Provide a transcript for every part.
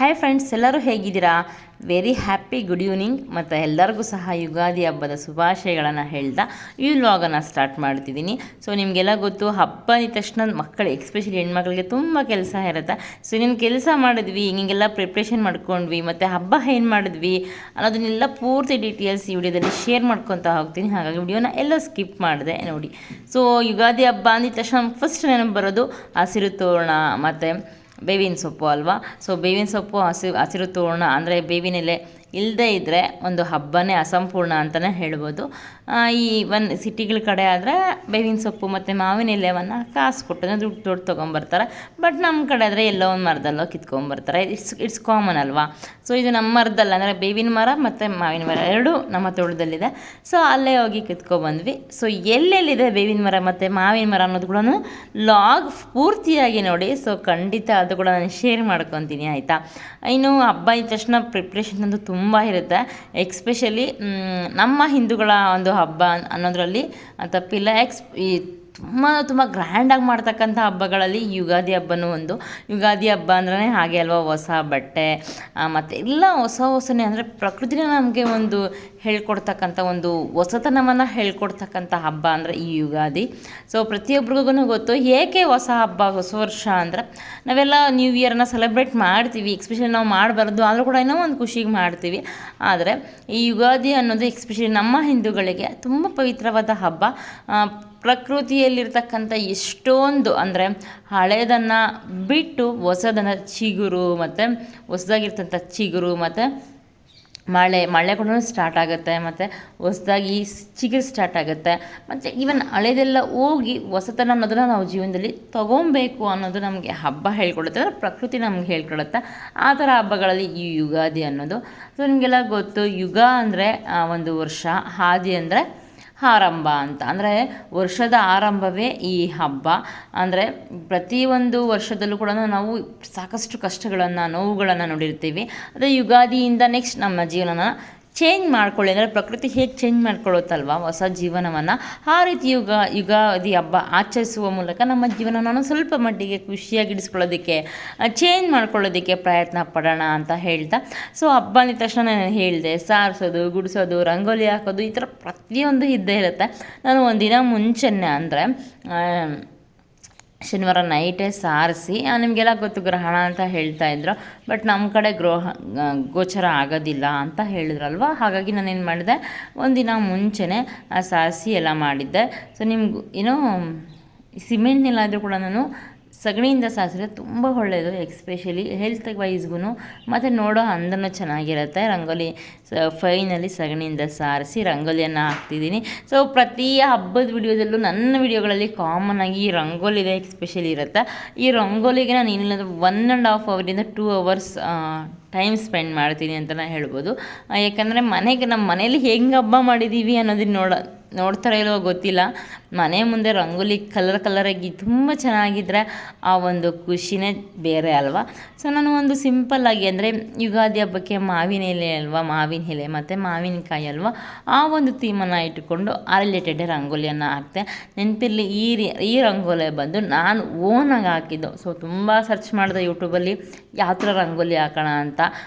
Hi friends, ಎಲ್ಲರೂ ಹೇಗಿದ್ದೀರಾ? Very happy good evening. ಮತ್ತು ಎಲ್ಲರಿಗೂ ಸಹ ಯುಗಾದಿ ಹಬ್ಬದ ಶುಭಾಶಯಗಳನ್ನು ಹೇಳ್ತಾ ಈ ವ್ಲಾಗನ್ನು ಸ್ಟಾರ್ಟ್ ಮಾಡ್ತಿದ್ದೀನಿ. ಸೊ ನಿಮಗೆಲ್ಲ ಗೊತ್ತು, ಹಬ್ಬ ಅಂದ ತಕ್ಷಣ ಮಕ್ಕಳು ಎಕ್ಸ್ಪೆಷಲಿ ಹೆಣ್ಮಕ್ಳಿಗೆ ತುಂಬ ಕೆಲಸ ಇರುತ್ತೆ. ಸೊ ಇನ್ನೇನು ಕೆಲಸ ಮಾಡಿದ್ವಿ, ಹಿಂಗೆಲ್ಲ ಪ್ರಿಪ್ರೇಷನ್ ಮಾಡ್ಕೊಂಡ್ವಿ, ಮತ್ತು ಹಬ್ಬ ಏನು ಮಾಡಿದ್ವಿ ಅನ್ನೋದನ್ನೆಲ್ಲ ಪೂರ್ತಿ ಡೀಟೇಲ್ಸ್ ಈ ವಿಡಿಯೋದಲ್ಲಿ ಶೇರ್ ಮಾಡ್ಕೊತಾ ಹೋಗ್ತೀನಿ. ಹಾಗಾಗಿ ವಿಡಿಯೋನ ಎಲ್ಲ ಸ್ಕಿಪ್ ಮಾಡಿದೆ ನೋಡಿ. ಸೊ ಯುಗಾದಿ ಹಬ್ಬ ಅಂದಿದ ತಕ್ಷಣ ಫಸ್ಟ್ ನೆನಪು ಬರೋದು ಹಸಿರು ತೋರಣ ಮತ್ತು ಬೇವಿನ ಸೊಪ್ಪು ಅಲ್ವಾ. ಸೊ ಬೇವಿನ ಸೊಪ್ಪು ಹಸಿರು ತೋರಣ ಅಂದರೆ ಬೇವಿನ ಎಲೆ ಇಲ್ಲದೇ ಇದ್ದರೆ ಒಂದು ಹಬ್ಬನೇ ಅಸಂಪೂರ್ಣ ಅಂತಲೇ ಹೇಳ್ಬೋದು. ಈ ಸಿಟಿಗಳ ಕಡೆ ಆದರೆ ಬೇವಿನ ಸೊಪ್ಪು ಮತ್ತು ಮಾವಿನ ಎಲೆವನ್ನು ಕಾಸು ಕೊಟ್ಟು ದುಡ್ಡು ತೊಗೊಂಬರ್ತಾರೆ. ಬಟ್ ನಮ್ಮ ಕಡೆ ಆದರೆ ಎಲ್ಲೋ ಒಂದು ಮರದಲ್ಲೋ ಕಿತ್ಕೊಂಬರ್ತಾರೆ. ಇಟ್ಸ್ ಕಾಮನ್ ಅಲ್ವಾ. ಸೊ ಇದು ನಮ್ಮ ಮರದಲ್ಲ, ಅಂದರೆ ಬೇವಿನ ಮರ ಮತ್ತು ಮಾವಿನ ಮರ ಎರಡೂ ನಮ್ಮ ತೋಟದಲ್ಲಿದೆ. ಸೊ ಅಲ್ಲೇ ಹೋಗಿ ಕಿತ್ಕೊಬಂದ್ವಿ. ಸೊ ಎಲ್ಲೆಲ್ಲಿದೆ ಬೇವಿನ ಮರ ಮತ್ತು ಮಾವಿನ ಮರ ಅನ್ನೋದು ಕೂಡ ಲಾಗ್ ಪೂರ್ತಿಯಾಗಿ ನೋಡಿ. ಸೊ ಖಂಡಿತ ಅದು ಕೂಡ ನಾನು ಶೇರ್ ಮಾಡ್ಕೊತೀನಿ, ಆಯಿತಾ. ಇನ್ನು ಹಬ್ಬ ಇದ್ದ ತಕ್ಷಣ ಪ್ರಿಪ್ರೇಷನ್ ಅಂತೂ ತುಂಬ ಇರುತ್ತೆ. ಎಕ್ಸ್ಪೆಷಲಿ ನಮ್ಮ ಹಿಂದೂಗಳ ಒಂದು ಹಬ್ಬ ಅನ್ನೋದರಲ್ಲಿ ತಪ್ಪಿಲ್ಲ. ತುಂಬ ಗ್ರ್ಯಾಂಡಾಗಿ ಮಾಡ್ತಕ್ಕಂಥ ಹಬ್ಬಗಳಲ್ಲಿ ಯುಗಾದಿ ಹಬ್ಬನೂ ಒಂದು. ಯುಗಾದಿ ಹಬ್ಬ ಅಂದ್ರೆ ಹಾಗೆ ಅಲ್ವಾ, ಹೊಸ ಬಟ್ಟೆ ಮತ್ತು ಎಲ್ಲ ಹೊಸನೇ ಅಂದರೆ ಪ್ರಕೃತಿನ ನಮಗೆ ಒಂದು ಹೇಳ್ಕೊಡ್ತಕ್ಕಂಥ ಒಂದು ಹೊಸತನವನ್ನು ಹೇಳ್ಕೊಡ್ತಕ್ಕಂಥ ಹಬ್ಬ ಅಂದರೆ ಈ ಯುಗಾದಿ. ಸೊ ಪ್ರತಿಯೊಬ್ರಿಗೂ ಗೊತ್ತು ಏಕೆ ಹೊಸ ಹಬ್ಬ, ಹೊಸ ವರ್ಷ ಅಂದರೆ ನಾವೆಲ್ಲ ನ್ಯೂ ಇಯರ್ನ ಸೆಲೆಬ್ರೇಟ್ ಮಾಡ್ತೀವಿ. ಎಕ್ಸ್ಪೆಷಲಿ ನಾವು ಮಾಡಬಾರ್ದು ಆದರೂ ಕೂಡ ಏನೋ ಒಂದು ಖುಷಿಗೆ ಮಾಡ್ತೀವಿ. ಆದರೆ ಈ ಯುಗಾದಿ ಅನ್ನೋದು ಎಕ್ಸ್ಪೆಷಲಿ ನಮ್ಮ ಹಿಂದೂಗಳಿಗೆ ತುಂಬ ಪವಿತ್ರವಾದ ಹಬ್ಬ. ಪ್ರಕೃತಿಯಲ್ಲಿರ್ತಕ್ಕಂಥ ಎಷ್ಟೊಂದು ಅಂದರೆ ಹಳೆಯದನ್ನು ಬಿಟ್ಟು ಹೊಸದನ್ನು ಚಿಗುರು ಮತ್ತು ಹೊಸದಾಗಿರ್ತಂಥ ಚಿಗುರು ಮತ್ತು ಮಳೆ ಕೂಡ ಸ್ಟಾರ್ಟ್ ಆಗುತ್ತೆ, ಮತ್ತು ಹೊಸದಾಗಿ ಚಿಗುರು ಸ್ಟಾರ್ಟ್ ಆಗುತ್ತೆ. ಮತ್ತು ಈವನ್ ಹಳೆದೆಲ್ಲ ಹೋಗಿ ಹೊಸತನ ಅನ್ನೋದನ್ನು ನಾವು ಜೀವನದಲ್ಲಿ ತೊಗೊಬೇಕು ಅನ್ನೋದು ನಮಗೆ ಹಬ್ಬ ಹೇಳ್ಕೊಡುತ್ತೆ, ಅಂದರೆ ಪ್ರಕೃತಿ ನಮ್ಗೆ ಹೇಳ್ಕೊಡುತ್ತೆ. ಆ ಥರ ಹಬ್ಬಗಳಲ್ಲಿ ಈ ಯುಗಾದಿ ಅನ್ನೋದು. ಸೊ ನಿಮಗೆಲ್ಲ ಗೊತ್ತು, ಯುಗ ಅಂದರೆ ಒಂದು ವರ್ಷ, ಆದಿ ಅಂದರೆ ಆರಂಭ ಅಂತ. ಅಂದರೆ ವರ್ಷದ ಆರಂಭವೇ ಈ ಹಬ್ಬ. ಅಂದರೆ ಪ್ರತಿಯೊಂದು ವರ್ಷದಲ್ಲೂ ಕೂಡ ನಾವು ಸಾಕಷ್ಟು ಕಷ್ಟಗಳನ್ನು, ನೋವುಗಳನ್ನು ನೋಡಿರ್ತೀವಿ. ಅದೇ ಯುಗಾದಿಯಿಂದ ನೆಕ್ಸ್ಟ್ ನಮ್ಮ ಜೀವನನ ಚೇಂಜ್ ಮಾಡ್ಕೊಳ್ಳಿ, ಅಂದರೆ ಪ್ರಕೃತಿ ಹೇಗೆ ಚೇಂಜ್ ಮಾಡ್ಕೊಳ್ಳುತ್ತಲ್ವ ಹೊಸ ಜೀವನವನ್ನು, ಆ ರೀತಿ ಯುಗಾದಿ ಹಬ್ಬ ಆಚರಿಸುವ ಮೂಲಕ ನಮ್ಮ ಜೀವನವನ್ನು ಸ್ವಲ್ಪ ಮಟ್ಟಿಗೆ ಖುಷಿಯಾಗಿಡಿಸ್ಕೊಳ್ಳೋದಕ್ಕೆ, ಚೇಂಜ್ ಮಾಡ್ಕೊಳ್ಳೋದಕ್ಕೆ ಪ್ರಯತ್ನ ಪಡೋಣ ಅಂತ ಹೇಳ್ತಾ. ಸೊ ಹಬ್ಬ ಅಂದ ತಕ್ಷಣ ನಾನು ಹೇಳಿದೆ, ಸಾರಿಸೋದು, ಗುಡಿಸೋದು, ರಂಗೋಲಿ ಹಾಕೋದು, ಈ ಥರ ಪ್ರತಿಯೊಂದು ಇದ್ದೇ ಇರುತ್ತೆ. ನಾನು ಒಂದಿನ ಮುಂಚೆನೇ ಅಂದರೆ ಶನಿವಾರ ನೈಟೇ ಸಾರಿಸಿ, ನಿಮಗೆಲ್ಲ ಗೊತ್ತು ಗ್ರಹಣ ಅಂತ ಹೇಳ್ತಾಯಿದ್ರು. ಬಟ್ ನಮ್ಮ ಕಡೆ ಗೋಚರ ಆಗೋದಿಲ್ಲ ಅಂತ ಹೇಳಿದ್ರಲ್ವ. ಹಾಗಾಗಿ ನಾನೇನು ಮಾಡಿದೆ, ಒಂದಿನ ಮುಂಚೆನೇ ಸಾರಿಸಿ ಎಲ್ಲ ಮಾಡಿದ್ದೆ. ಸೊ ನಿಮ್ಗೆ ಏನೋ ಸಿಮೆಂಟ್ನೆಲ್ಲಾದರೂ ಕೂಡ ನಾನು ಸಗಣಿಯಿಂದ ಸಾರಿಸಿದ್ರೆ ತುಂಬ ಒಳ್ಳೆಯದು, ಎಕ್ಸ್ಪೆಷಲಿ ಹೆಲ್ತ್ ವೈಸ್ಗೂ, ಮತ್ತು ನೋಡೋ ಅಂದನೂ ಚೆನ್ನಾಗಿರುತ್ತೆ. ರಂಗೋಲಿ ಫೈನಲಿ ಸಗಣಿಯಿಂದ ಸಾರಿಸಿ ರಂಗೋಲಿಯನ್ನು ಹಾಕ್ತಿದ್ದೀನಿ. ಸೊ ಪ್ರತಿ ಹಬ್ಬದ ವಿಡಿಯೋದಲ್ಲೂ, ನನ್ನ ವಿಡಿಯೋಗಳಲ್ಲಿ ಕಾಮನ್ ಆಗಿ ಈ ರಂಗೋಲಿದೆ ಎಕ್ಸ್ಪೆಷಲಿ ಇರುತ್ತೆ. ಈ ರಂಗೋಲಿಗೆ ನಾನು ಏನಿಲ್ಲ 1.5 ಅವರಿಂದ 2 ಅವರ್ಸ್ ಟೈಮ್ ಸ್ಪೆಂಡ್ ಮಾಡ್ತೀನಿ ಅಂತಲೇ ಹೇಳ್ಬೋದು. ಯಾಕಂದರೆ ನಮ್ಮ ಮನೇಲಿ ಹೆಂಗೆ ಹಬ್ಬ ಮಾಡಿದ್ದೀವಿ ಅನ್ನೋದನ್ನ ನೋಡ್ತಾರೋ ಇಲ್ಲವೋ ಗೊತ್ತಿಲ್ಲ. ಮನೆ ಮುಂದೆ ರಂಗೋಲಿ ಕಲರಾಗಿ ತುಂಬ ಚೆನ್ನಾಗಿದ್ದರೆ ಆ ಒಂದು ಖುಷಿನೇ ಬೇರೆ ಅಲ್ವಾ. ಸೊ ನಾನು ಒಂದು ಸಿಂಪಲ್ಲಾಗಿ, ಅಂದರೆ ಯುಗಾದಿ ಹಬ್ಬಕ್ಕೆ ಮಾವಿನ ಎಲೆ ಅಲ್ವಾ, ಮಾವಿನ ಎಲೆ ಮತ್ತು ಮಾವಿನಕಾಯಿ ಅಲ್ವಾ, ಆ ಒಂದು ಥೀಮನ್ನು ಇಟ್ಟುಕೊಂಡು ಆ ರಿಲೇಟೆಡ್ ರಂಗೋಲಿಯನ್ನು ಹಾಕ್ತೆ. ನೆನಪಿರಲಿ, ಈ ರಂಗೋಲಿ ಬಂದು ನಾನು ಓನಾಗಿ ಹಾಕಿದ್ದು. ಸೊ ತುಂಬ ಸರ್ಚ್ ಮಾಡಿದೆ ಯೂಟ್ಯೂಬಲ್ಲಿ ಯಾವ ಥರ ರಂಗೋಲಿ ಹಾಕೋಣ ಅಂತ.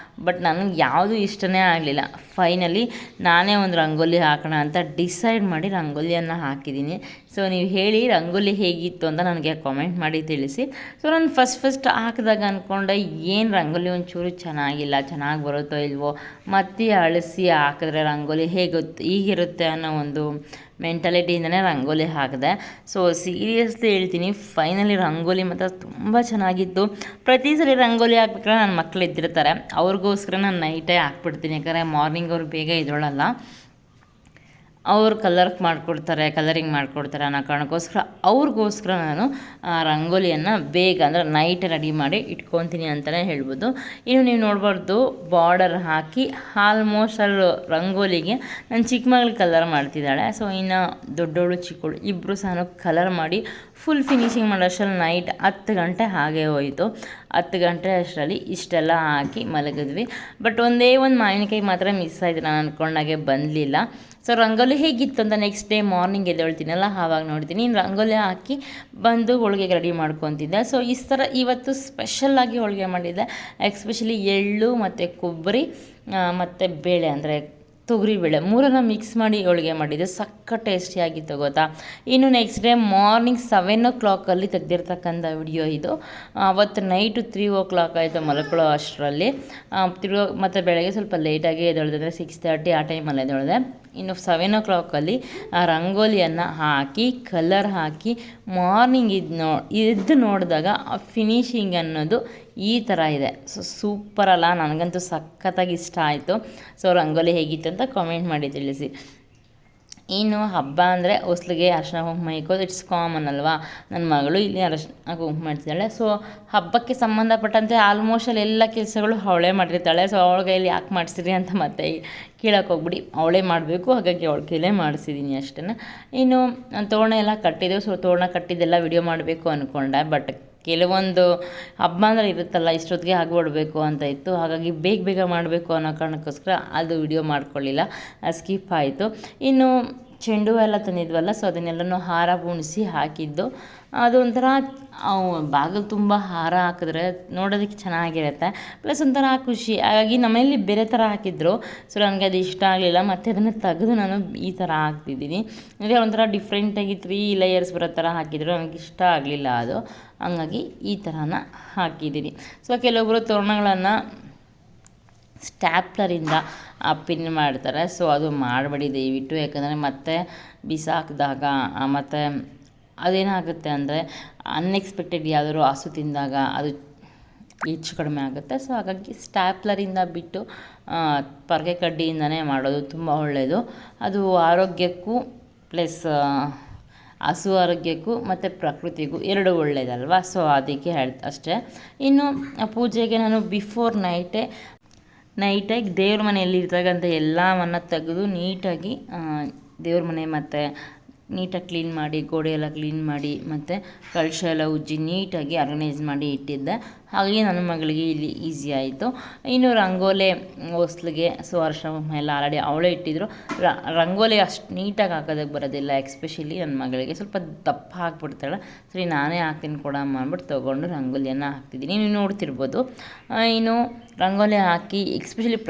ಬಟ್ ನನಗೆ ಯಾವುದೂ ಇಷ್ಟನೇ ಆಗಲಿಲ್ಲ. ಫೈನಲಿ ನಾನೇ ಒಂದು ರಂಗೋಲಿ ಹಾಕೋಣ ಅಂತ ಡಿಸೈಡ್ ಮಾಡಿ ರಂಗೋಲಿಯನ್ನು ಹಾಕಿದ್ದೀನಿ. ಸೊ ನೀವು ಹೇಳಿ ರಂಗೋಲಿ ಹೇಗಿತ್ತು ಅಂತ ನನಗೆ ಕಾಮೆಂಟ್ ಮಾಡಿ ತಿಳಿಸಿ. ಸೊ ನಾನು ಫಸ್ಟ್ ಹಾಕಿದಾಗ ಅಂದ್ಕೊಂಡೆ, ಏನು ರಂಗೋಲಿ ಒಂಚೂರು ಚೆನ್ನಾಗಿಲ್ಲ, ಚೆನ್ನಾಗಿ ಬರುತ್ತೋ ಇಲ್ವೋ, ಮತ್ತೆ ಅಳಿಸಿ ಹಾಕಿದ್ರೆ ರಂಗೋಲಿ ಹೀಗಿರುತ್ತೆ ಅನ್ನೋ ಒಂದು ಮೆಂಟಾಲಿಟಿಯಿಂದನೇ ರಂಗೋಲಿ ಹಾಕಿದೆ. ಸೊ ಸೀರಿಯಸ್ಲಿ ಹೇಳ್ತೀನಿ, ಫೈನಲಿ ರಂಗೋಲಿ ಮಾತ್ರ ತುಂಬ ಚೆನ್ನಾಗಿತ್ತು. ಪ್ರತಿ ಸಲ ರಂಗೋಲಿ ಹಾಕ್ಬೇಕಾದ್ರೆ ನನ್ನ ಮಕ್ಕಳು ಇದ್ದಿರ್ತಾರೆ, ಅವ್ರಿಗೋಸ್ಕರ ನಾನು ನೈಟೇ ಹಾಕ್ಬಿಡ್ತೀನಿ. ಯಾಕಂದರೆ ಮಾರ್ನಿಂಗ್ ಅವ್ರು ಬೇಗ ಇದ್ದೋಳಲ್ಲ, ಅವ್ರು ಕಲರಿಂಗ್ ಮಾಡಿಕೊಡ್ತಾರೆ ಅನ್ನೋ ಕಾರಣಕ್ಕೋಸ್ಕರ ಅವ್ರಿಗೋಸ್ಕರ ನಾನು ರಂಗೋಲಿಯನ್ನು ಬೇಗ, ಅಂದರೆ ನೈಟ್ ರೆಡಿ ಮಾಡಿ ಇಟ್ಕೊತೀನಿ ಅಂತಲೇ ಹೇಳ್ಬೋದು. ಇನ್ನು ನೀವು ನೋಡ್ಬಾರ್ದು, ಬಾರ್ಡರ್ ಹಾಕಿ ಆಲ್ಮೋಸ್ಟ್ ರಂಗೋಲಿಗೆ ನನ್ನ ಚಿಕ್ಕ ಮಗಳು ಕಲರ್ ಮಾಡ್ತಿದ್ದಾಳೆ. ಸೊ ಇನ್ನು ದೊಡ್ಡವಳು ಚಿಕ್ಕವಳು ಇಬ್ಬರು ಸಹ ಕಲರ್ ಮಾಡಿ ಫುಲ್ ಫಿನಿಶಿಂಗ್ ಮಾಡೋ ಅಷ್ಟರಲ್ಲಿ ನೈಟ್ 10 ಗಂಟೆ ಹಾಗೆ ಹೋಯಿತು. 10 ಗಂಟೆ ಅಷ್ಟರಲ್ಲಿ ಇಷ್ಟೆಲ್ಲ ಹಾಕಿ ಮಲಗಿದ್ವಿ. ಬಟ್ ಒಂದೇ ಒಂದು ಮಾವಿನಕಾಯಿ ಮಾತ್ರ ಮಿಸ್ ಆಯಿತು, ನಾನು ಅಂದ್ಕೊಂಡಾಗೆ ಬಂದಲಿಲ್ಲ. ಸೊ ರಂಗೋಲಿ ಹೇಗಿತ್ತು ಅಂತ ನೆಕ್ಸ್ಟ್ ಡೇ ಮಾರ್ನಿಂಗ್ ಎದ್ದೇಳ್ತೀನಲ್ಲ ಆವಾಗ ನೋಡ್ತೀನಿ. ಇನ್ನು ರಂಗೋಲಿ ಹಾಕಿ ಬಂದು ಹೋಳಿಗೆಗೆ ರೆಡಿ ಮಾಡ್ಕೊತಿದ್ದೆ. ಸೊ ಈ ಥರ ಇವತ್ತು ಸ್ಪೆಷಲ್ಲಾಗಿ ಹೋಳಿಗೆ ಮಾಡಿದ್ದೆ. ಎಕ್ಸ್ಪೆಷಲಿ ಎಳ್ಳು ಮತ್ತು ಕೊಬ್ಬರಿ ಮತ್ತು ಬೇಳೆ ಅಂದರೆ ತೊಗರಿಬೇಳೆ ಮೂರನ್ನು ಮಿಕ್ಸ್ ಮಾಡಿ ಹೋಳಿಗೆ ಮಾಡಿದ್ದೆ. ಸಕ್ಕ ಟೇಸ್ಟಿಯಾಗಿತ್ತು ಗೊತ್ತಾ. ಇನ್ನು ನೆಕ್ಸ್ಟ್ ಡೇ ಮಾರ್ನಿಂಗ್ 7 o'clock ತೆಗೆದಿರ್ತಕ್ಕಂಥ ವಿಡಿಯೋ ಇದು. ಅವತ್ತು ನೈಟು 3 o'clock ಆಯಿತು ಮಲ್ಕೊಳ್ಳೋ ಅಷ್ಟರಲ್ಲಿ. ಮತ್ತು ಬೆಳಗ್ಗೆ ಸ್ವಲ್ಪ ಲೇಟಾಗಿ ಎದ್ದೇಳಿದೆ, ಅಂದರೆ 6:30 ಆ ಟೈಮಲ್ಲಿ ಎದ್ದೇಳಿದೆ. ಇನ್ನು 7 o'clock ರಂಗೋಲಿಯನ್ನು ಹಾಕಿ ಕಲರ್ ಹಾಕಿ ಮಾರ್ನಿಂಗ್ ಎದ್ದು ನೋಡಿದಾಗ ಆ ಫಿನಿಶಿಂಗ್ ಅನ್ನೋದು ಈ ಥರ ಇದೆ. ಸೊ ಸೂಪರ್ ಅಲ್ಲ, ನನಗಂತೂ ಸಖತ್ತಾಗಿ ಇಷ್ಟ ಆಯಿತು. ಸೊ ರಂಗೋಲಿ ಹೇಗಿತ್ತು ಅಂತ ಕಾಮೆಂಟ್ ಮಾಡಿ ತಿಳಿಸಿ. ಇನ್ನು ಹಬ್ಬ ಅಂದರೆ ಹೊಸ್ಲಿಗೆ ಅರಿಶಿನ ಕುಂಕುಮ ಇಕ್ಕೋದು ಇಟ್ಸ್ ಕಾಮನ್ ಅಲ್ವಾ. ನನ್ನ ಮಗಳು ಇಲ್ಲಿ ಅರಿಶಿನ ಕುಂಕುಮ ಮಾಡ್ತಿದ್ದಾಳೆ. ಸೊ ಹಬ್ಬಕ್ಕೆ ಸಂಬಂಧಪಟ್ಟಂತೆ ಆಲ್ಮೋಸ್ಟ್ ಅಲ್ಲಿ ಎಲ್ಲ ಕೆಲಸಗಳು ಅವಳೇ ಮಾಡಿರ್ತಾಳೆ. ಸೊ ಅವಳ ಕೈಯಲ್ಲಿ ಯಾಕೆ ಮಾಡಿಸಿರಿ ಅಂತ ಮತ್ತೆ ಕೇಳೋಕೆ ಹೋಗ್ಬಿಡಿ, ಅವಳೇ ಮಾಡಬೇಕು, ಹಾಗಾಗಿ ಅವಳ ಕೈಲೇ ಮಾಡಿಸಿದ್ದೀನಿ ಅಷ್ಟೇ. ಇನ್ನು ತೋರಣ ಎಲ್ಲ ಕಟ್ಟಿದ್ದೆವು. ಸೊ ತೋರಣ ಕಟ್ಟಿದ್ದೆಲ್ಲ ವಿಡಿಯೋ ಮಾಡಬೇಕು ಅಂದ್ಕೊಂಡೆ, ಬಟ್ ಕೆಲವೊಂದು ಹಬ್ಬ ಅಂದರೆ ಇರುತ್ತಲ್ಲ ಇಷ್ಟೊತ್ತಿಗೆ ಆಗಿಬಿಡ್ಬೇಕು ಅಂತ ಇತ್ತು. ಹಾಗಾಗಿ ಬೇಗ ಬೇಗ ಮಾಡಬೇಕು ಅನ್ನೋ ಕಾರಣಕ್ಕೋಸ್ಕರ ಅದು ವಿಡಿಯೋ ಮಾಡ್ಕೊಳ್ಳಿಲ್ಲ, ಸ್ಕಿಪ್ ಆಯಿತು. ಇನ್ನು ಚೆಂಡು ಎಲ್ಲ ತಂದಿದ್ವಲ್ಲ, ಸೊ ಅದನ್ನೆಲ್ಲನೂ ಹಾರ ಪೂಣಿಸಿ ಹಾಕಿದ್ದು. ಅದು ಒಂಥರ ಬಾಗಿಲು ತುಂಬ ಹಾರ ಹಾಕಿದ್ರೆ ನೋಡೋದಕ್ಕೆ ಚೆನ್ನಾಗಿರುತ್ತೆ, ಪ್ಲಸ್ ಒಂಥರ ಖುಷಿ. ಹಾಗಾಗಿ ನಮ್ಮನೇಲಿ ಬೇರೆ ಥರ ಹಾಕಿದ್ರು. ಸೊ ನನಗೆ ಅದು ಇಷ್ಟ ಆಗಲಿಲ್ಲ, ಮತ್ತು ಅದನ್ನು ತೆಗೆದು ನಾನು ಈ ಥರ ಹಾಕ್ತಿದ್ದೀನಿ. ಅಂದರೆ ಒಂಥರ ಡಿಫ್ರೆಂಟಾಗಿ 3 layers ಬರೋ ಥರ ಹಾಕಿದ್ರು, ನನಗೆ ಇಷ್ಟ ಆಗಲಿಲ್ಲ ಅದು. ಹಂಗಾಗಿ ಈ ಥರನ ಹಾಕಿದ್ದೀನಿ. ಸೊ ಕೆಲವೊಬ್ಬರು ತೋರಣಗಳನ್ನು ಸ್ಟ್ಯಾಪ್ಲರಿಂದ ಪಿನ್ ಮಾಡ್ತಾರೆ. ಸೊ ಅದು ಮಾಡಬೇಡಿ ದಯವಿಟ್ಟು, ಯಾಕಂದರೆ ಮತ್ತೆ ಬಿಸಾಕಿದಾಗ ಮತ್ತು ಅದೇನಾಗುತ್ತೆ ಅಂದರೆ ಅನ್ಎಕ್ಸ್ಪೆಕ್ಟೆಡ್ ಯಾವುದಾದ್ರು ಹಸು ತಿಂದಾಗ ಅದು ಹೆಚ್ಚು ಕಡಿಮೆ ಆಗುತ್ತೆ. ಸೊ ಹಾಗಾಗಿ ಸ್ಟ್ಯಾಪ್ಲರಿಂದ ಬಿಟ್ಟು ಪರ್ಗೆ ಕಡ್ಡಿಯಿಂದನೇ ಮಾಡೋದು ತುಂಬ ಒಳ್ಳೆಯದು. ಅದು ಆರೋಗ್ಯಕ್ಕೂ ಪ್ಲಸ್ ಹಸು ಆರೋಗ್ಯಕ್ಕೂ ಮತ್ತು ಪ್ರಕೃತಿಗೂ ಎರಡೂ ಒಳ್ಳೆಯದಲ್ವ. ಸೊ ಅದಕ್ಕೆ ಅಷ್ಟೇ. ಇನ್ನು ಪೂಜೆಗೆ ನಾನು ಬಿಫೋರ್ ನೈಟಾಗಿ ದೇವ್ರ ಮನೆಯಲ್ಲಿರ್ತಕ್ಕಂಥ ಎಲ್ಲವನ್ನು ತೆಗೆದು ನೀಟಾಗಿ ದೇವ್ರ ಮನೆ ಮತ್ತು ನೀಟಾಗಿ ಕ್ಲೀನ್ ಮಾಡಿ, ಗೋಡೆ ಎಲ್ಲ ಕ್ಲೀನ್ ಮಾಡಿ, ಮತ್ತು ಕಳಶ ಎಲ್ಲ ಉಜ್ಜಿ ನೀಟಾಗಿ ಆರ್ಗನೈಸ್ ಮಾಡಿ ಇಟ್ಟಿದ್ದೆ. ಹಾಗಾಗಿ ನನ್ನ ಮಗಳಿಗೆ ಇಲ್ಲಿ ಈಸಿ ಆಯಿತು. ಇನ್ನು ರಂಗೋಲಿ ಹೊಸ್ಲಿಗೆ ಸೊ ಅರಿಶಿನ ಕುಂಕುಮ ಎಲ್ಲ ಆಲ್ರೆಡಿ ಅವಳೇ ಇಟ್ಟಿದ್ರು. ರಂಗೋಲಿ ಅಷ್ಟು ನೀಟಾಗಿ ಹಾಕೋದಕ್ಕೆ ಬರೋದಿಲ್ಲ, ಎಕ್ಸ್ಪೆಷಲಿ ನನ್ನ ಮಗಳಿಗೆ ಸ್ವಲ್ಪ ದಪ್ಪ ಹಾಕ್ಬಿಡ್ತಾಳೆ. ಸರಿ ನಾನೇ ಹಾಕ್ತೀನಿ ಕೊಡಮ್ಮ ಅಂದ್ಬಿಟ್ಟು ತೊಗೊಂಡು ರಂಗೋಲಿಯನ್ನು ಹಾಕ್ತಿದ್ದೀನಿ, ನೀವು ನೋಡ್ತಿರ್ಬೋದು. ಇನ್ನು ರಂಗೋಲಿ ಹಾಕಿ ಎಕ್ಸ್ಪೆಷಲಿ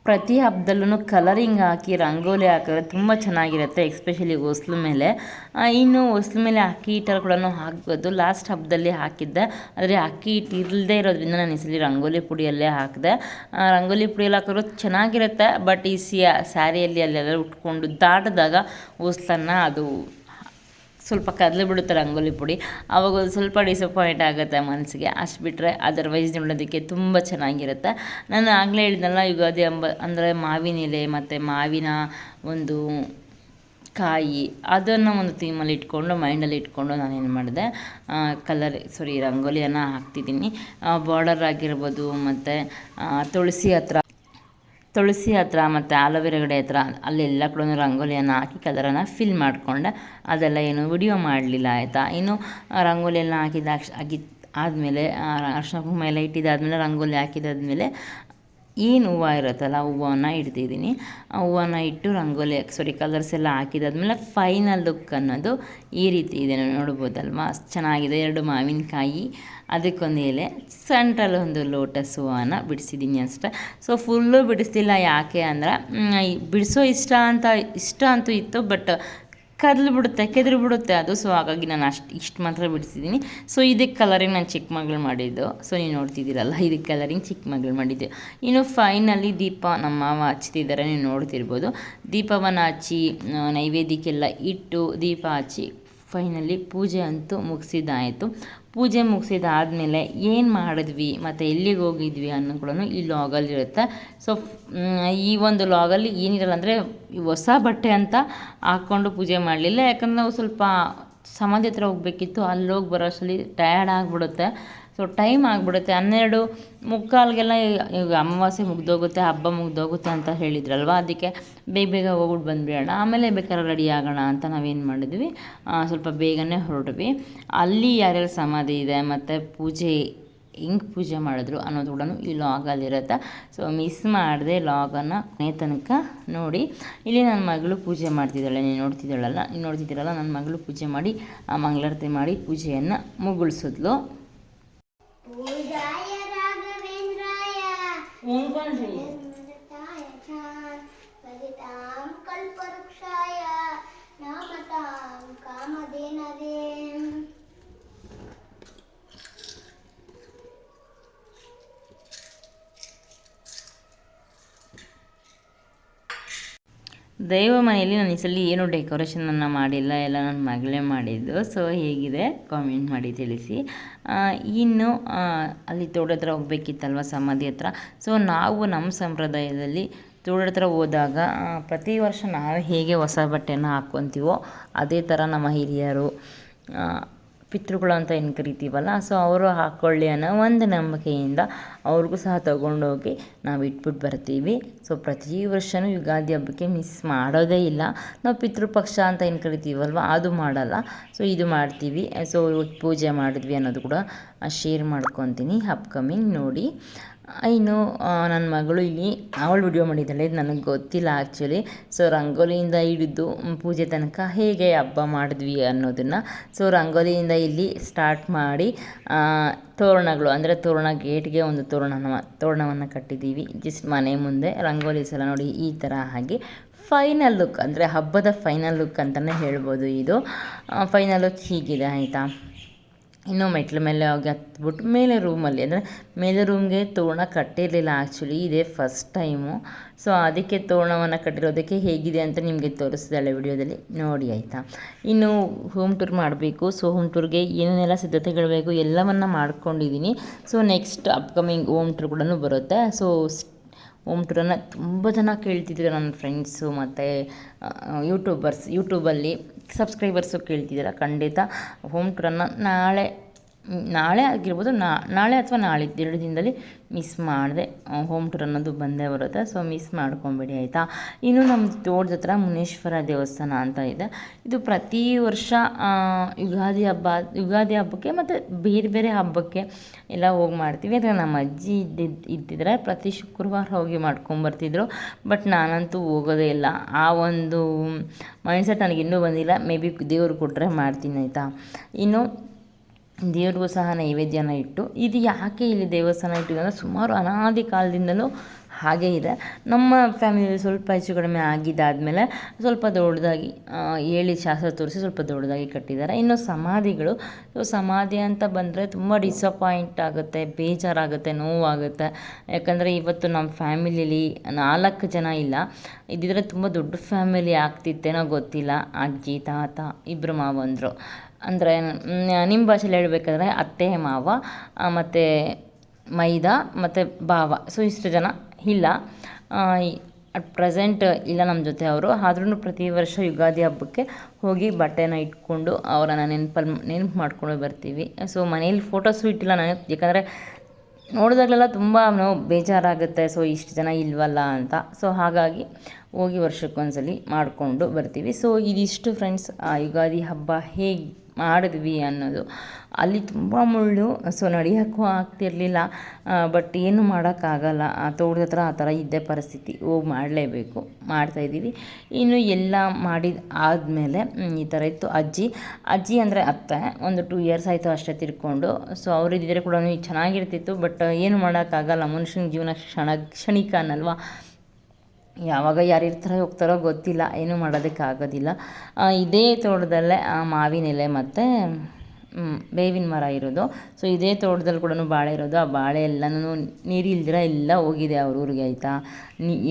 ಪ್ರತಿ ಹಬ್ಬದಲ್ಲೂ ಕಲರಿಂಗ್ ಹಾಕಿ ರಂಗೋಲಿ ಹಾಕಿದ್ರೆ ತುಂಬ ಚೆನ್ನಾಗಿರುತ್ತೆ, ಎಕ್ಸ್ಪೆಷಲಿ ಹೊಸ್ಲು ಮೇಲೆ. ಇನ್ನು ಹೊಸ್ಲು ಮೇಲೆ ಅಕ್ಕಿ ಹಿಟ್ಟಲ್ಲಿ ಕೂಡ ಹಾಕ್ಬೋದು. ಲಾಸ್ಟ್ ಹಬ್ಬದಲ್ಲಿ ಹಾಕಿದ್ದೆ, ಆದರೆ ಅಕ್ಕಿ ಹಿಟ್ಟು ಇಲ್ಲದೇ ಇರೋದ್ರಿಂದ ನಾನು ಈ ಸಲ ರಂಗೋಲಿ ಪುಡಿಯಲ್ಲೇ ಹಾಕಿದೆ. ರಂಗೋಲಿ ಪುಡಿಯಲ್ಲಿ ಹಾಕಿದ್ರು ಚೆನ್ನಾಗಿರುತ್ತೆ, ಬಟ್ ಈ ಸ್ಯಾರಿಯಲ್ಲಿ ಅಲ್ಲೆಲ್ಲ ಉಟ್ಕೊಂಡು ದಾಟಿದಾಗ ಹೊಸ್ಲನ್ನು ಅದು ಸ್ವಲ್ಪ ಕದಲು ಬಿಡುತ್ತೆ ರಂಗೋಲಿ ಪುಡಿ, ಆವಾಗ ಒಂದು ಸ್ವಲ್ಪ ಡಿಸಪಾಯಿಂಟ್ ಆಗುತ್ತೆ ಮನಸ್ಸಿಗೆ. ಅಷ್ಟು ಬಿಟ್ಟರೆ ಅದರ್ವೈಸ್ ನೋಡೋದಕ್ಕೆ ತುಂಬ ಚೆನ್ನಾಗಿರುತ್ತೆ. ನಾನು ಆಗಲೇ ಹೇಳಿದ್ನಲ್ಲ, ಯುಗಾದಿ ಹಬ್ಬ ಅಂದರೆ ಮಾವಿನ ಎಲೆ ಮತ್ತು ಮಾವಿನ ಒಂದು ಕಾಯಿ ಅದನ್ನು ಒಂದು ಥೀಮಲ್ಲಿ ಇಟ್ಕೊಂಡು ಮೈಂಡಲ್ಲಿ ಇಟ್ಕೊಂಡು ನಾನೇನು ಮಾಡಿದೆ, ರಂಗೋಲಿಯನ್ನು ಹಾಕ್ತಿದ್ದೀನಿ. ಬಾರ್ಡರ್ ಆಗಿರ್ಬೋದು ಮತ್ತು ತುಳಸಿ ಹತ್ರ ಮತ್ತು ಆಲೋವೆರಾ ಗಿಡ ಹತ್ರ ಅಲ್ಲೆಲ್ಲ ಕೂಡ ರಂಗೋಲಿಯನ್ನು ಹಾಕಿ ಕಲರನ್ನು ಫಿಲ್ ಮಾಡಿಕೊಂಡೆ. ಅದೆಲ್ಲ ಏನು ವಿಡಿಯೋ ಮಾಡಲಿಲ್ಲ ಆಯಿತಾ. ಇನ್ನು ರಂಗೋಲಿಯೆಲ್ಲ ಆದಮೇಲೆ ಅರಿಶಿನ ಕುಂಕುಮ ಎಲ್ಲ ಇಟ್ಟಿದ್ದಾದಮೇಲೆ ರಂಗೋಲಿ ಹಾಕಿದಾದ್ಮೇಲೆ ಏನು ಹೂವು ಇರುತ್ತಲ್ಲ ಹೂವನ್ನು ಇಡ್ತಿದ್ದೀನಿ. ಆ ಹೂವನ್ನು ಇಟ್ಟು ರಂಗೋಲಿ ಕಲರ್ಸ್ ಎಲ್ಲ ಹಾಕಿದಾದ್ಮೇಲೆ ಫೈನಲ್ ಲುಕ್ ಅನ್ನೋದು ಈ ರೀತಿ ಇದೆ, ನೋಡ್ಬೋದಲ್ವಾ. ಚೆನ್ನಾಗಿದೆ. 2 ಮಾವಿನಕಾಯಿ, ಅದಕ್ಕೊಂದು ಎಲೆ, ಸೆಂಟ್ರಲ್ಲಿ ಒಂದು ಲೋಟಸ್ ಹೂವನ್ನು ಬಿಡಿಸಿದ್ದೀನಿ ಅಷ್ಟೇ. ಸೊ ಫುಲ್ಲು ಬಿಡಿಸ್ತಿಲ್ಲ, ಯಾಕೆ ಅಂದರೆ ಬಿಡಿಸೋ ಇಷ್ಟ ಅಂತೂ ಇತ್ತು, ಬಟ್ ಕೆದರಿ ಬಿಡುತ್ತೆ ಅದು. ಸೊ ಹಾಗಾಗಿ ನಾನು ಇಷ್ಟು ಮಾತ್ರ ಬಿಡಿಸಿದ್ದೀನಿ. ಸೊ ಇದಕ್ಕೆ ಕಲರಿಂಗ್ ನಾನು ಚಿಕ್ಕ ಮಗಳು ಮಾಡಿದ್ದು. ಸೊ ನೀವು ನೋಡ್ತಿದ್ದೀರಲ್ಲ, ಇದಕ್ಕೆ ಕಲರಿಂಗ್ ಚಿಕ್ಕ ಮಗಳು ಮಾಡಿದ್ದೆ. ಇನ್ನು ಫೈನಲಿ ದೀಪ ನಮ್ಮ ಮಾವ ಹಚ್ತಿದ್ದಾರೆ, ನೀವು ನೋಡ್ತಿರ್ಬೋದು. ದೀಪವನ್ನು ಹಚ್ಚಿ ನೈವೇದ್ಯಕ್ಕೆಲ್ಲ ಇಟ್ಟು ದೀಪ ಹಚ್ಚಿ ಫೈನಲಿ ಪೂಜೆ ಅಂತೂ ಮುಗಿಸಿದ್ದಾಯಿತು. ಪೂಜೆ ಮುಗಿಸಿದಾದ್ಮೇಲೆ ಏನು ಮಾಡಿದ್ವಿ ಮತ್ತು ಎಲ್ಲಿಗೆ ಹೋಗಿದ್ವಿ ಅನ್ನೋದು ಕೂಡ ಈ ಲಾಗಲ್ಲಿರುತ್ತೆ. ಸೊ ಈ ಒಂದು ಲಾಗಲ್ಲಿ ಏನಿರಲ್ಲ ಅಂದರೆ ಹೊಸ ಬಟ್ಟೆ ಅಂತ ಹಾಕ್ಕೊಂಡು ಪೂಜೆ ಮಾಡಲಿಲ್ಲ, ಯಾಕಂದರೆ ನಾವು ಸ್ವಲ್ಪ ಸಮಾಧಿ ಹತ್ರ ಹೋಗಬೇಕಿತ್ತು. ಅಲ್ಲಿ ಹೋಗಿ ಬರೋ ಅಷ್ಟರಲ್ಲಿ ಟಯರ್ಡ್ ಆಗಿಬಿಡುತ್ತೆ. ಸೊ ಟೈಮ್ ಆಗಿಬಿಡುತ್ತೆ 12:45ಗೆಲ್ಲ ಈಗ ಅಮಾವಾಸ್ಯೆ ಮುಗ್ದೋಗುತ್ತೆ, ಹಬ್ಬ ಮುಗ್ದೋಗುತ್ತೆ ಅಂತ ಹೇಳಿದ್ರಲ್ವ, ಅದಕ್ಕೆ ಬೇಗ ಬೇಗ ಹೋಗ್ಬಿಟ್ಟು ಬಂದುಬಿಡೋಣ, ಆಮೇಲೆ ಬೇಕಾದ್ರೆ ರೆಡಿ ಆಗೋಣ ಅಂತ ನಾವೇನು ಮಾಡಿದ್ವಿ, ಸ್ವಲ್ಪ ಬೇಗನೆ ಹೊರಟ್ವಿ. ಅಲ್ಲಿ ಯಾರ್ಯಾರು ಸಮಾಧಿ ಇದೆ ಮತ್ತು ಪೂಜೆ ಹೆಂಗೆ ಪೂಜೆ ಮಾಡಿದ್ರು ಅನ್ನೋದು ಕೂಡ ಈ ಲಾಗಲ್ಲಿರುತ್ತೆ. ಸೊ ಮಿಸ್ ಮಾಡಿದೆ ಲಾಗನ್ನು ಕೊನೆ ತನಕ ನೋಡಿ. ಇಲ್ಲಿ ನನ್ನ ಮಗಳು ಪೂಜೆ ಮಾಡ್ತಿದ್ದಾಳೆ, ನೀನು ನೋಡ್ತಿದ್ದೀರಲ್ಲ, ನನ್ನ ಮಗಳು ಪೂಜೆ ಮಾಡಿ ಮಂಗಳಾರತಿ ಮಾಡಿ ಪೂಜೆಯನ್ನು ಮುಗಿಸಿದ್ಲು. ದೈವ ಮನೆಯಲ್ಲಿ ನಾನು ಈ ಸಲ ಏನು ಡೆಕೋರೇಷನನ್ನು ಮಾಡಿಲ್ಲ, ಎಲ್ಲ ನನ್ನ ಮಗಳೇ ಮಾಡಿದ್ದು. ಸೊ ಹೇಗಿದೆ ಕಾಮೆಂಟ್ ಮಾಡಿ ತಿಳಿಸಿ. ಇನ್ನು ಅಲ್ಲಿ ತೋಟದ ಹತ್ರ ಹೋಗ್ಬೇಕಿತ್ತಲ್ವ, ಸಮಾಧಿ ಹತ್ರ. ಸೊ ನಾವು ನಮ್ಮ ಸಂಪ್ರದಾಯದಲ್ಲಿ ತೋಟದ ಹತ್ರ ಹೋದಾಗ ಪ್ರತಿ ವರ್ಷ ನಾವು ಹೇಗೆ ಹೊಸ ಬಟ್ಟೆನ ಹಾಕ್ಕೊತೀವೋ ಅದೇ ಥರ ನಮ್ಮ ಹಿರಿಯರು ಪಿತೃಗಳು ಅಂತ ಏನು ಕರಿತೀವಲ್ಲ, ಸೊ ಅವರು ಹಾಕ್ಕೊಳ್ಳಿ ಅನ್ನೋ ಒಂದು ನಂಬಿಕೆಯಿಂದ ಅವ್ರಿಗೂ ಸಹ ತೊಗೊಂಡೋಗಿ ನಾವು ಇಟ್ಬಿಟ್ಟು ಬರ್ತೀವಿ. ಸೊ ಪ್ರತಿ ವರ್ಷವೂ ಯುಗಾದಿ ಹಬ್ಬಕ್ಕೆ ಮಿಸ್ ಮಾಡೋದೇ ಇಲ್ಲ. ನಾವು ಪಿತೃಪಕ್ಷ ಅಂತ ಏನು ಕರಿತೀವಲ್ವ, ಅದು ಮಾಡಲ್ಲ. ಸೊ ಇದು ಮಾಡ್ತೀವಿ. ಸೊ ಪೂಜೆ ಮಾಡಿದ್ವಿ ಅನ್ನೋದು ಕೂಡ ಶೇರ್ ಮಾಡ್ಕೊತೀನಿ ಅಪ್ಕಮಿಂಗ್ ನೋಡಿ. ಇನ್ನು ನನ್ನ ಮಗಳು ಇಲ್ಲಿ ಅವಳು ವಿಡಿಯೋ ಮಾಡಿದ್ದಾಳೆ, ಇದು ನನಗೆ ಗೊತ್ತಿಲ್ಲ ಆ್ಯಕ್ಚುಲಿ. ಸೊ ರಂಗೋಲಿಯಿಂದ ಹಿಡಿದು ಪೂಜೆ ತನಕ ಹೇಗೆ ಹಬ್ಬ ಮಾಡಿದ್ವಿ ಅನ್ನೋದನ್ನು. ಸೊ ರಂಗೋಲಿಯಿಂದ ಇಲ್ಲಿ ಸ್ಟಾರ್ಟ್ ಮಾಡಿ ತೋರಣಗಳು, ಅಂದರೆ ತೋರಣ ಗೇಟ್ಗೆ ಒಂದು ತೋರಣವನ್ನು ಕಟ್ಟಿದ್ದೀವಿ ಜಸ್ಟ್ ಮನೆ ಮುಂದೆ. ರಂಗೋಲಿ ಸಲ ನೋಡಿ ಈ ಥರ ಹಾಗೆ ಫೈನಲ್ ಲುಕ್, ಅಂದರೆ ಹಬ್ಬದ ಫೈನಲ್ ಲುಕ್ ಅಂತಲೇ ಹೇಳ್ಬೋದು. ಇದು ಫೈನಲ್ ಲುಕ್ ಹೀಗಿದೆ ಆಯಿತಾ. ಇನ್ನೂ ಮೆಟ್ಲ ಮೇಲೆ ಹೋಗಿ ಹತ್ಬಿಟ್ಟು ಮೇಲೆ ರೂಮಲ್ಲಿ, ಅಂದರೆ ಮೇಲೆ ರೂಮ್ಗೆ ತೋರಣ ಕಟ್ಟಿರಲಿಲ್ಲ ಆ್ಯಕ್ಚುಲಿ, ಇದೇ ಫಸ್ಟ್ ಟೈಮು. ಸೊ ಅದಕ್ಕೆ ತೋರಣವನ್ನು ಕಟ್ಟಿರೋದಕ್ಕೆ ಹೇಗಿದೆ ಅಂತ ನಿಮಗೆ ತೋರಿಸಿದಾಳೆ ವಿಡಿಯೋದಲ್ಲಿ ನೋಡಿ ಆಯಿತಾ. ಇನ್ನು ಹೋಮ್ ಟೂರ್ ಮಾಡಬೇಕು. ಸೊ ಹೋಮ್ ಟೂರ್ಗೆ ಏನೇನೆಲ್ಲ ಸಿದ್ಧತೆಗಳು ಬೇಕು ಎಲ್ಲವನ್ನು ಮಾಡ್ಕೊಂಡಿದ್ದೀನಿ. So next upcoming home tour ಕೂಡ ಬರುತ್ತೆ. ಸೊ ಹೋಮ್ ಟೂರನ್ನು ತುಂಬ ಜನ ಕೇಳ್ತಿದ್ರು ನನ್ನ ಫ್ರೆಂಡ್ಸು ಮತ್ತು ಯೂಟ್ಯೂಬಲ್ಲಿ ಸಬ್ಸ್ಕ್ರೈಬರ್ಸು ಕೇಳ್ತಿದ್ದೀರ. ಖಂಡಿತ ಹೋಮ್ ಟೂರನ್ನು ನಾಳೆ ಆಗಿರ್ಬೋದು, ನಾಳೆ ಅಥವಾ ನಾಳಿದ್ದು 2 ದಿನದಲ್ಲಿ ಮಿಸ್ ಮಾಡಿದೆ. ಹೋಮ್ ಟೂರ್ ಅನ್ನೋದು ಬಂದೇ ಬರುತ್ತೆ. ಸೊ ಮಿಸ್ ಮಾಡ್ಕೊಬೇಡಿ ಆಯಿತಾ. ಇನ್ನು ನಮ್ಮ ತೋಟದ ಹತ್ರ ಮುನೇಶ್ವರ ದೇವಸ್ಥಾನ ಅಂತ ಇದೆ. ಇದು ಪ್ರತಿ ವರ್ಷ ಯುಗಾದಿ ಹಬ್ಬಕ್ಕೆ ಮತ್ತು ಬೇರೆ ಬೇರೆ ಹಬ್ಬಕ್ಕೆ ಎಲ್ಲ ಹೋಗಿ ಮಾಡ್ತೀವಿ. ಅಂದರೆ ನಮ್ಮ ಅಜ್ಜಿ ಇದ್ದಿದ್ರೆ ಪ್ರತಿ ಶುಕ್ರವಾರ ಹೋಗಿ ಮಾಡ್ಕೊಂಬರ್ತಿದ್ರು. ಬಟ್ ನಾನಂತೂ ಹೋಗೋದೇ ಇಲ್ಲ. ಆ ಒಂದು ಮೈಂಡ್ಸೆಟ್ ನನಗಿನ್ನೂ ಬಂದಿಲ್ಲ. ಮೇ ಬಿ ದೇವ್ರು ಕೊಟ್ಟರೆ ಮಾಡ್ತೀನಿ ಆಯಿತಾ. ಇನ್ನು ದೇವ್ರಿಗೂ ಸಹ ನೈವೇದ್ಯನ ಇಟ್ಟು, ಇದು ಯಾಕೆ ಇಲ್ಲಿ ದೇವಸ್ಥಾನ ಇಟ್ಟಿದೆ ಅಂದರೆ ಸುಮಾರು ಅನಾದಿ ಕಾಲದಿಂದಲೂ ಹಾಗೇ ಇದೆ. ನಮ್ಮ ಫ್ಯಾಮಿಲಿಯಲ್ಲಿ ಸ್ವಲ್ಪ ಹೆಚ್ಚು ಕಡಿಮೆ ಆಗಿದ್ದಾದಮೇಲೆ ಸ್ವಲ್ಪ ದೊಡ್ಡದಾಗಿ ಹೇಳಿ ಶಾಸ್ತ್ರ ತೋರಿಸಿ ಸ್ವಲ್ಪ ದೊಡ್ಡದಾಗಿ ಕಟ್ಟಿದ್ದಾರೆ. ಇನ್ನು ಸಮಾಧಿಗಳು, ಸೊ ಸಮಾಧಿ ಅಂತ ಬಂದರೆ ತುಂಬ ಡಿಸಪಾಯಿಂಟ್ ಆಗುತ್ತೆ, ಬೇಜಾರಾಗುತ್ತೆ, ನೋವಾಗುತ್ತೆ. ಯಾಕಂದರೆ ಇವತ್ತು ನಮ್ಮ ಫ್ಯಾಮಿಲಿಯಲ್ಲಿ 4 ಜನ ಇಲ್ಲ. ಇದ್ದಿದ್ರೆ ತುಂಬ ದೊಡ್ಡ ಫ್ಯಾಮಿಲಿ ಆಗ್ತಿತ್ತೇನೋ ಗೊತ್ತಿಲ್ಲ. ಅಜ್ಜಿ, ತಾತ, 2 ಮಾವಂದರು, ಅಂದರೆ ನಿಮ್ಮ ಭಾಷೆಯಲ್ಲಿ ಹೇಳಬೇಕಾದ್ರೆ ಅತ್ತೆ, ಮಾವ ಮತ್ತು ಮೈದ ಮತ್ತು ಭಾವ. ಸೊ ಇಷ್ಟು ಜನ ಇಲ್ಲ ಅಟ್ ಪ್ರೆಸೆಂಟ್ ಇಲ್ಲ ನಮ್ಮ ಜೊತೆ ಅವರು. ಆದ್ರೂ ಪ್ರತಿ ವರ್ಷ ಯುಗಾದಿ ಹಬ್ಬಕ್ಕೆ ಹೋಗಿ ಬಟ್ಟೆನ ಇಟ್ಕೊಂಡು ಅವರನ್ನು ನೆನಪು ಮಾಡ್ಕೊಂಡು ಬರ್ತೀವಿ. ಸೊ ಮನೇಲಿ ಫೋಟೋಸು ಇಟ್ಟಿಲ್ಲ ನಾನು, ಯಾಕಂದರೆ ನೋಡಿದಾಗಲೆಲ್ಲ ತುಂಬ ಬೇಜಾರಾಗುತ್ತೆ. ಸೊ ಇಷ್ಟು ಜನ ಇಲ್ವಲ್ಲ ಅಂತ. ಸೊ ಹಾಗಾಗಿ ಹೋಗಿ ವರ್ಷಕ್ಕೊಂದ್ಸಲಿ ಮಾಡಿಕೊಂಡು ಬರ್ತೀವಿ. ಸೊ ಇದಿಷ್ಟು ಫ್ರೆಂಡ್ಸ್ ಯುಗಾದಿ ಹಬ್ಬ ಹೇಗೆ ಮಾಡಿದ್ವಿ ಅನ್ನೋದು. ಅಲ್ಲಿ ತುಂಬ ಮುಳ್ಳು, ಸೊ ನಡೆಯೋಕ್ಕೂ ಆಗ್ತಿರಲಿಲ್ಲ. ಬಟ್ ಏನು ಮಾಡೋಕ್ಕಾಗಲ್ಲ, ತೋಟದ ಹತ್ರ ಆ ಥರ ಇದ್ದೇ ಪರಿಸ್ಥಿತಿ, ಹೋಗಿ ಮಾಡಲೇಬೇಕು, ಮಾಡ್ತಾಯಿದ್ದೀವಿ. ಇನ್ನು ಎಲ್ಲ ಮಾಡಿದ ಆದಮೇಲೆ ಈ ಥರ ಇತ್ತು. ಅಜ್ಜಿ ಅಂದರೆ ಅತ್ತೆ, ಒಂದು 2 ಇಯರ್ಸ್ ಆಯಿತು ಅಷ್ಟೇ ತಿರ್ಕೊಂಡು. ಸೊ ಅವರಿದ್ದರೆ ಕೂಡ ಚೆನ್ನಾಗಿರ್ತಿತ್ತು. ಬಟ್ ಏನು ಮಾಡೋಕ್ಕಾಗಲ್ಲ, ಮನುಷ್ಯನ ಜೀವನ ಕ್ಷಣಿಕ ಅನ್ನಲ್ವಾ. ಯಾವಾಗ ಯಾರು ಇರ್ತಾರೋ ಹೋಗ್ತಾರೋ ಗೊತ್ತಿಲ್ಲ, ಏನೂ ಮಾಡೋದಕ್ಕಾಗೋದಿಲ್ಲ. ಇದೇ ತೋಟದಲ್ಲೇ ಮಾವಿನ ಎಲೆ ಮತ್ತು ಬೇವಿನ ಮರ ಇರೋದು. ಸೊ ಇದೇ ತೋಟದಲ್ಲಿ ಕೂಡ ಬಾಳೆ ಇರೋದು. ಆ ಬಾಳೆ ಎಲ್ಲನೂ ನೀರು ಇಲ್ದಿರ ಎಲ್ಲ ಹೋಗಿದೆ ಅವ್ರ ಊರಿಗೆ ಆಯಿತಾ.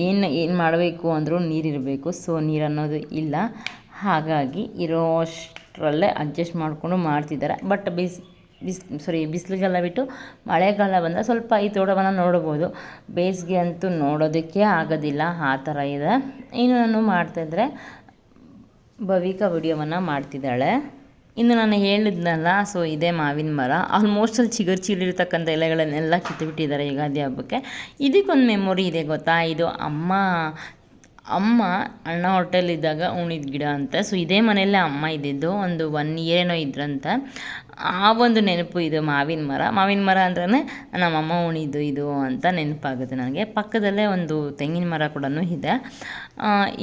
ಏನು ಮಾಡಬೇಕು ಅಂದರೂ ನೀರಿರಬೇಕು. ಸೊ ನೀರು ಅನ್ನೋದು ಇಲ್ಲ. ಹಾಗಾಗಿ ಇರೋ ಅಷ್ಟರಲ್ಲೇ ಅಡ್ಜಸ್ಟ್ ಮಾಡಿಕೊಂಡು ಮಾಡ್ತಿದ್ದಾರೆ. ಬಟ್ ಬಿಸಿಲಿಗೆಲ್ಲ ಬಿಟ್ಟು ಮಳೆಗಾಲ ಬಂದರೆ ಸ್ವಲ್ಪ ಈ ತೋಟವನ್ನು ನೋಡ್ಬೋದು. ಬೇಸಿಗೆ ಅಂತೂ ನೋಡೋದಕ್ಕೆ ಆಗೋದಿಲ್ಲ, ಆ ಥರ ಇದೆ. ಇನ್ನು ನಾನು ಮಾಡ್ತಾಯಿದ್ರೆ ಭವಿಕಾ ವಿಡಿಯೋವನ್ನು ಮಾಡ್ತಿದ್ದಾಳೆ. ಇನ್ನು ನಾನು ಹೇಳಿದ್ನಲ್ಲ, ಸೊ ಇದೇ ಮಾವಿನ ಮರ. ಆಲ್ಮೋಸ್ಟ್ ಅಲ್ಲಿ ಚಿಗುರಿರ್ತಕ್ಕಂಥ ಎಲೆಗಳನ್ನೆಲ್ಲ ಕಿತ್ತುಬಿಟ್ಟಿದ್ದಾರೆ ಯುಗಾದಿ ಹಬ್ಬಕ್ಕೆ. ಇದಕ್ಕೊಂದು ಮೆಮೊರಿ ಇದೆ ಗೊತ್ತಾ, ಇದು ಅಮ್ಮ ಅಣ್ಣ ಹೊಟ್ಟೆಲಿದ್ದಾಗ ಉಣಿದ ಗಿಡ ಅಂತೆ. ಸೊ ಇದೇ ಮನೆಯಲ್ಲೇ ಅಮ್ಮ ಇದ್ದಿದ್ದು, ಒಂದು 1 year ಏನೋ ಇದ್ರಂತೆ. ಆ ಒಂದು ನೆನಪು ಇದು ಮಾವಿನ ಮರ ಅಂದ್ರೆ ನಮ್ಮಮ್ಮ ಉಣಿದ್ದು ಇದು ಅಂತ ನೆನಪಾಗುತ್ತೆ ನನಗೆ. ಪಕ್ಕದಲ್ಲೇ ಒಂದು ತೆಂಗಿನ ಮರ ಕೂಡ ಇದೆ.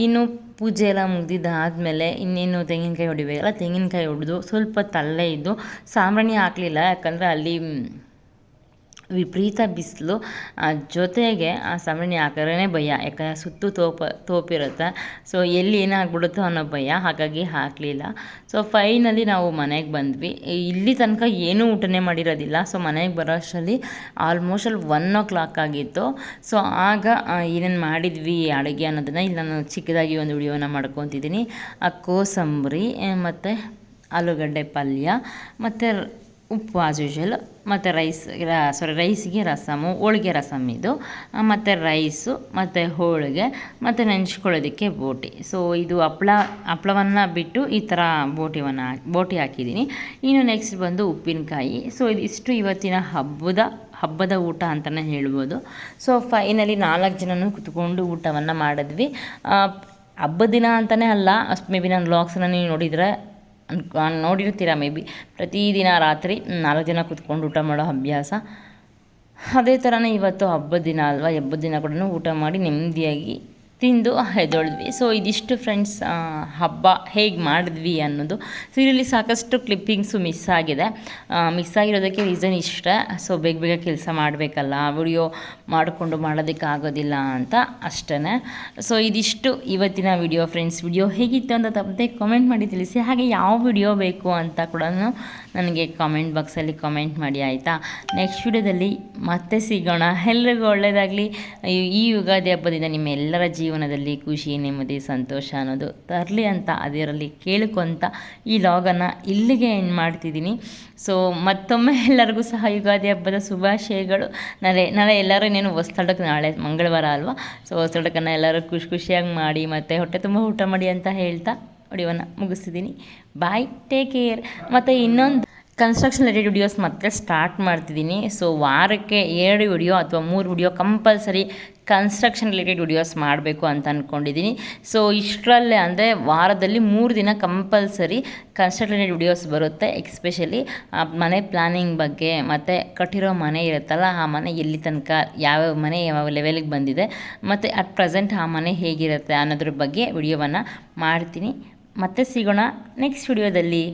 ಇನ್ನು ಪೂಜೆ ಎಲ್ಲ ಮುಗ್ದಿದ್ದಾದಮೇಲೆ ಇನ್ನೇನು ತೆಂಗಿನಕಾಯಿ ಹೊಡಿಬೇಕಲ್ಲ, ತೆಂಗಿನಕಾಯಿ ಹೊಡೆದು ಸ್ವಲ್ಪ ತಲ್ಲೇ ಇದ್ದು ಸಾಂಬ್ರಾಣಿ ಹಾಕಲಿಲ್ಲ, ಯಾಕಂದರೆ ಅಲ್ಲಿ ವಿಪರೀತ ಬಿಸಿಲು, ಜೊತೆಗೆ ಆ ಸಾಂಬ್ರಾಣಿ ಹಾಕಿದ್ರೇ ಭಯ, ಯಾಕಂದರೆ ಸುತ್ತು ತೋಪಿರುತ್ತೆ. ಸೊ ಎಲ್ಲಿ ಏನಾಗ್ಬಿಡುತ್ತೋ ಅನ್ನೋ ಭಯ, ಹಾಗಾಗಿ ಹಾಕಲಿಲ್ಲ. ಸೊ ಫೈನಲಿ ನಾವು ಮನೆಗೆ ಬಂದ್ವಿ. ಇಲ್ಲಿ ತನಕ ಏನೂ ಊಟನೇ ಮಾಡಿರೋದಿಲ್ಲ. ಸೊ ಮನೆಗೆ ಬರೋ ಅಷ್ಟರಲ್ಲಿ ಆಲ್ಮೋಸ್ಟ್ ಅಲ್ಲಿ 1 o'clock ಆಗಿತ್ತು. ಸೊ ಆಗ ಏನೇನು ಮಾಡಿದ್ವಿ ಅಡುಗೆ ಅನ್ನೋದನ್ನು ಇಲ್ಲಿ ನಾನು ಚಿಕ್ಕದಾಗಿ ಒಂದು ವಿಡಿಯೋನ ಮಾಡ್ಕೊತಿದ್ದೀನಿ. ಕೋಸಂಬರಿ ಮತ್ತು ಆಲೂಗಡ್ಡೆ ಪಲ್ಯ ಮತ್ತು ಉಪ್ಪು ಆಸ್ ಯೂಶುವಲ್, ಮತ್ತು ರೈಸಿಗೆ ರಸಮು, ಹೋಳಿಗೆ ರಸಮ್ ಇದು, ಮತ್ತು ರೈಸು ಮತ್ತು ಹೋಳಿಗೆ ಮತ್ತು ನೆಂಚ್ಕೊಳ್ಳೋದಕ್ಕೆ ಬೋಟಿ. ಸೊ ಇದು ಹಪ್ಳವನ್ನು ಬಿಟ್ಟು ಈ ಥರ ಬೋಟಿ ಹಾಕಿದ್ದೀನಿ. ಇನ್ನು ನೆಕ್ಸ್ಟ್ ಬಂದು ಉಪ್ಪಿನಕಾಯಿ. ಸೊ ಇದಿಷ್ಟು ಇವತ್ತಿನ ಹಬ್ಬದ ಊಟ ಅಂತಲೇ ಹೇಳ್ಬೋದು. ಸೊ ಫೈನಲಿ 4 ಜನನೂ ಕುತ್ಕೊಂಡು ಊಟವನ್ನು ಮಾಡಿದ್ವಿ. ಹಬ್ಬದ ದಿನ ಅಂತಲೇ ಅಲ್ಲ, ಮೇ ಬಿ ನಾನು ವ್ಲಾಗ್ಸನ್ನು ನೀವು ನೋಡಿರ್ತೀರ ಮೇ ಬಿ. ಪ್ರತಿದಿನ ರಾತ್ರಿ 4 ಜನ ಕೂತ್ಕೊಂಡು ಊಟ ಮಾಡೋ ಅಭ್ಯಾಸ. ಅದೇ ಥರನೇ ಇವತ್ತು ಹಬ್ಬದ ದಿನ ಅಲ್ವಾ, ಹಬ್ಬದ ದಿನ ಕೂಡ ಊಟ ಮಾಡಿ ನೆಮ್ಮದಿಯಾಗಿ ತಿಂದು ಎದ್ದೊಳಿದ್ವಿ. ಸೊ ಇದಿಷ್ಟು ಫ್ರೆಂಡ್ಸ್ ಹಬ್ಬ ಹೇಗೆ ಮಾಡಿದ್ವಿ ಅನ್ನೋದು. ಸೊ ಇದರಲ್ಲಿ ಸಾಕಷ್ಟು ಕ್ಲಿಪ್ಪಿಂಗ್ಸು ಮಿಸ್ ಆಗಿರೋದಕ್ಕೆ ರೀಸನ್ ಇಷ್ಟೇ. ಸೊ ಬೇಗ ಕೆಲಸ ಮಾಡಬೇಕಲ್ಲ, ವಿಡಿಯೋ ಮಾಡೋದಕ್ಕಾಗೋದಿಲ್ಲ ಅಂತ ಅಷ್ಟೇ. ಸೊ ಇದಿಷ್ಟು ಇವತ್ತಿನ ವಿಡಿಯೋ ಫ್ರೆಂಡ್ಸ್. ವಿಡಿಯೋ ಹೇಗಿತ್ತು ಅಂತ ತಪ್ಪದೆ ಕಾಮೆಂಟ್ ಮಾಡಿ ತಿಳಿಸಿ. ಹಾಗೆ ಯಾವ ವಿಡಿಯೋ ಬೇಕು ಅಂತ ಕೂಡ ನನಗೆ ಕಾಮೆಂಟ್ ಬಾಕ್ಸಲ್ಲಿ ಕಾಮೆಂಟ್ ಮಾಡಿ, ಆಯಿತಾ. ನೆಕ್ಸ್ಟ್ ವಿಡಿಯೋದಲ್ಲಿ ಮತ್ತೆ ಸಿಗೋಣ. ಎಲ್ರಿಗೂ ಒಳ್ಳೆಯದಾಗಲಿ. ಈ ಯುಗಾದಿ ಹಬ್ಬದಿಂದ ನಿಮ್ಮೆಲ್ಲರ ಜೀವನದಲ್ಲಿ ಖುಷಿ, ನೆಮ್ಮದಿ, ಸಂತೋಷ ಅನ್ನೋದು ತರಲಿ ಅಂತ ಅದರಲ್ಲಿ ಕೇಳ್ಕೊತ ಈ ಲಾಗನ್ನು ಇಲ್ಲಿಗೆ ಎಂಡ್ ಮಾಡ್ತಿದ್ದೀನಿ. ಸೊ ಮತ್ತೊಮ್ಮೆ ಎಲ್ಲರಿಗೂ ಸಹ ಯುಗಾದಿ ಹಬ್ಬದ ಶುಭಾಶಯಗಳು. ನಾಳೆ ಎಲ್ಲರೂ ಇನ್ನೇನು ಹೊಸಡಕ್ಕೆ, ನಾಳೆ ಮಂಗಳವಾರ ಅಲ್ವಾ. ಸೊ ಹೊಸಡಕ್ಕನ್ನು ಎಲ್ಲರೂ ಖುಷಿಯಾಗಿ ಮಾಡಿ ಮತ್ತು ಹೊಟ್ಟೆ ತುಂಬ ಊಟ ಮಾಡಿ ಅಂತ ಹೇಳ್ತಾ ವಿಡಿಯೋವನ್ನು ಮುಗಿಸ್ತಿದ್ದೀನಿ. ಬಾಯ್, ಟೇಕ್ ಕೇರ್. ಮತ್ತು ಇನ್ನೊಂದು ಕನ್ಸ್ಟ್ರಕ್ಷನ್ ರಿಲೇಟೆಡ್ ವಿಡಿಯೋಸ್ ಮತ್ತೆ ಸ್ಟಾರ್ಟ್ ಮಾಡ್ತಿದ್ದೀನಿ. ಸೊ ವಾರಕ್ಕೆ 2 ವಿಡಿಯೋ ಅಥವಾ 3 video compulsory construction related videos ಮಾಡಬೇಕು ಅಂತ ಅಂದ್ಕೊಂಡಿದ್ದೀನಿ. ಸೊ ಇಷ್ಟರಲ್ಲೇ ಅಂದರೆ ವಾರದಲ್ಲಿ 3 ದಿನ ಕಂಪಲ್ಸರಿ ಕನ್ಸ್ಟ್ರಕ್ಷನ್ ರಿಲೇಟೆಡ್ ವಿಡಿಯೋಸ್ ಬರುತ್ತೆ. ಎಕ್ಸ್ಪೆಷಲಿ ಮನೆ ಪ್ಲ್ಯಾನಿಂಗ್ ಬಗ್ಗೆ, ಮತ್ತು ಕಟ್ಟಿರೋ ಮನೆ ಇರುತ್ತಲ್ಲ, ಆ ಮನೆ ಎಲ್ಲಿ ತನಕ ಯಾವ್ಯಾವ ಮನೆ ಯಾವ ಲೆವೆಲಿಗೆ ಬಂದಿದೆ, ಮತ್ತು ಅಟ್ ಪ್ರೆಸೆಂಟ್ ಆ ಮನೆ ಹೇಗಿರುತ್ತೆ ಅನ್ನೋದ್ರ ಬಗ್ಗೆ ವಿಡಿಯೋವನ್ನು ಮಾಡ್ತೀನಿ. ಮತ್ತೆ ಸಿಗೋಣ ನೆಕ್ಸ್ಟ್ ವಿಡಿಯೋದಲ್ಲಿ.